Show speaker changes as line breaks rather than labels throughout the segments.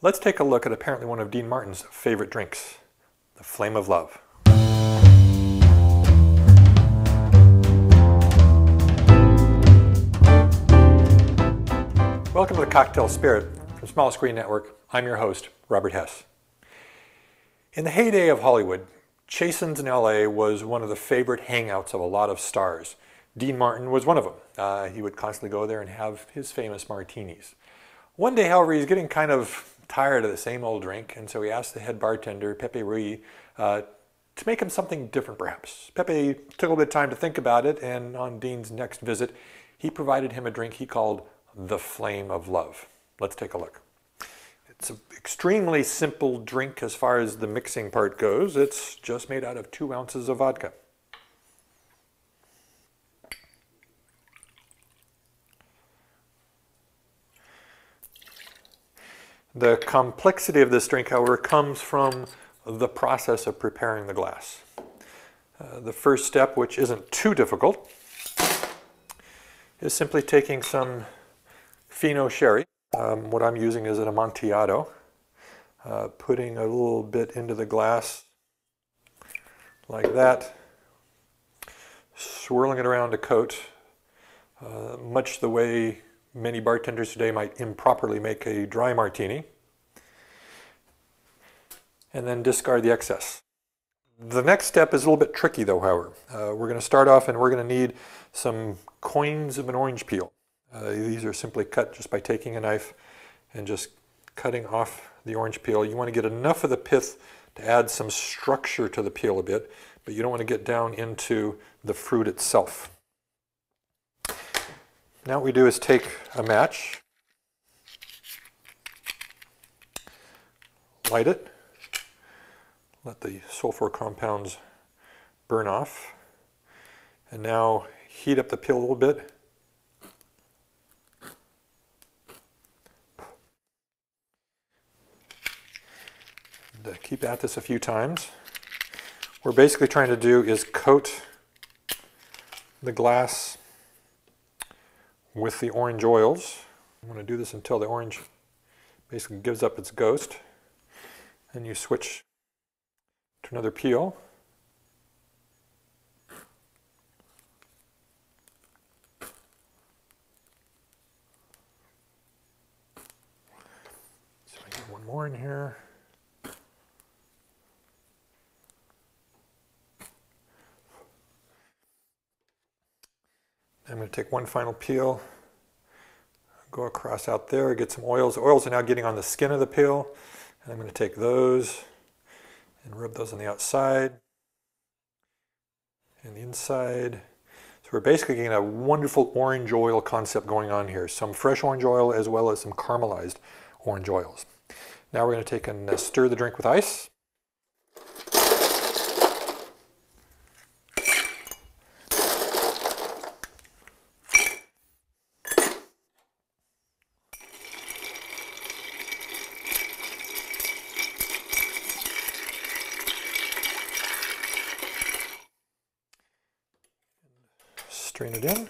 Let's take a look at apparently one of Dean Martin's favorite drinks, the Flame of Love. Welcome to the Cocktail Spirit from Small Screen Network. I'm your host, Robert Hess. In the heyday of Hollywood, Chasen's in LA was one of the favorite hangouts of a lot of stars. Dean Martin was one of them. He would constantly go there and have his famous martinis. One day, however, he's getting kind of tired of the same old drink, and so he asked the head bartender, Pepe Ruiz, to make him something different perhaps. Pepe took a little bit of time to think about it, and on Dean's next visit, he provided him a drink he called the Flame of Love. Let's take a look. It's an extremely simple drink as far as the mixing part goes. It's just made out of 2 ounces of vodka. The complexity of this drink, however, comes from the process of preparing the glass. The first step, which isn't too difficult, is simply taking some Fino sherry. What I'm using is an Amontillado. Putting a little bit into the glass like that, swirling it around to coat, much the way many bartenders today might improperly make a dry martini, and then discard the excess. The next step is a little bit tricky though, however. We're going to start off and we're going to need some coins of an orange peel. These are simply cut just by taking a knife and just cutting off the orange peel. You want to get enough of the pith to add some structure to the peel a bit, but you don't want to get down into the fruit itself. Now what we do is take a match, light it, let the sulfur compounds burn off, and now heat up the peel a little bit. And keep at this a few times. What we're basically trying to do is coat the glass with the orange oils. I'm going to do this until the orange basically gives up its ghost. And you switch to another peel. So I get one more in here. I'm going to take one final peel, go across out there, get some oils. The oils are now getting on the skin of the peel, and I'm going to take those and rub those on the outside and the inside. So we're basically getting a wonderful orange oil concept going on here. Some fresh orange oil as well as some caramelized orange oils. Now we're going to take and stir the drink with ice. Strain it in.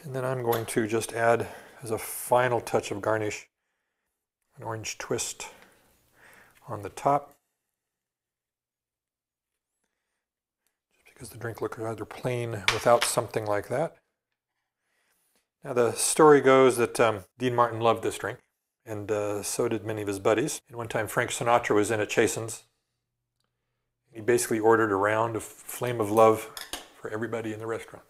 And then I'm going to just add, as a final touch of garnish, an orange twist on the top. Just because the drink looks rather plain without something like that. Now the story goes that Dean Martin loved this drink. And so did many of his buddies. And one time Frank Sinatra was in at Chasen's. He basically ordered a round of Flame of Love for everybody in the restaurant.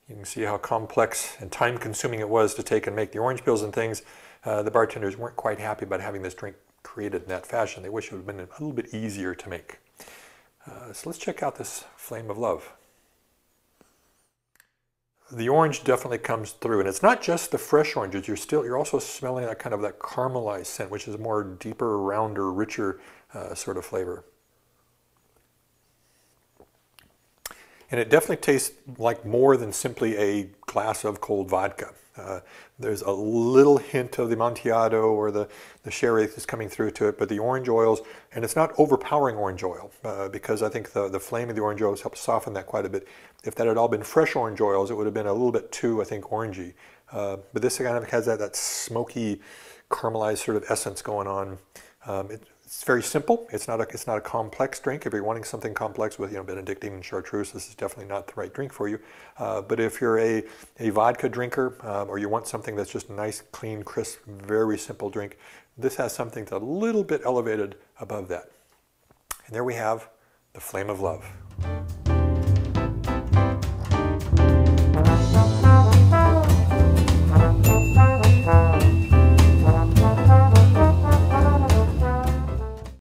You can see how complex and time-consuming it was to take and make the orange peels and things. The bartenders weren't quite happy about having this drink created in that fashion. They wish it would have been a little bit easier to make. So let's check out this Flame of Love. The orange definitely comes through, and it's not just the fresh oranges. You're also smelling that kind of that caramelized scent, which is a more deeper, rounder, richer sort of flavor. And it definitely tastes like more than simply a glass of cold vodka. There's a little hint of the Amontillado or the sherry that's coming through to it, but the orange oils, and it's not overpowering orange oil, because I think the flame of the orange oils helps soften that quite a bit. If that had all been fresh orange oils, it would have been a little bit too, I think, orangey. But this kind of has that smoky, caramelized sort of essence going on. It's very simple. It's not a complex drink. If you're wanting something complex with Benedictine and chartreuse, this is definitely not the right drink for you. But if you're a vodka drinker, or you want something that's just a nice, clean, crisp, very simple drink, this has something that's a little bit elevated above that. And there we have the Flame of Love.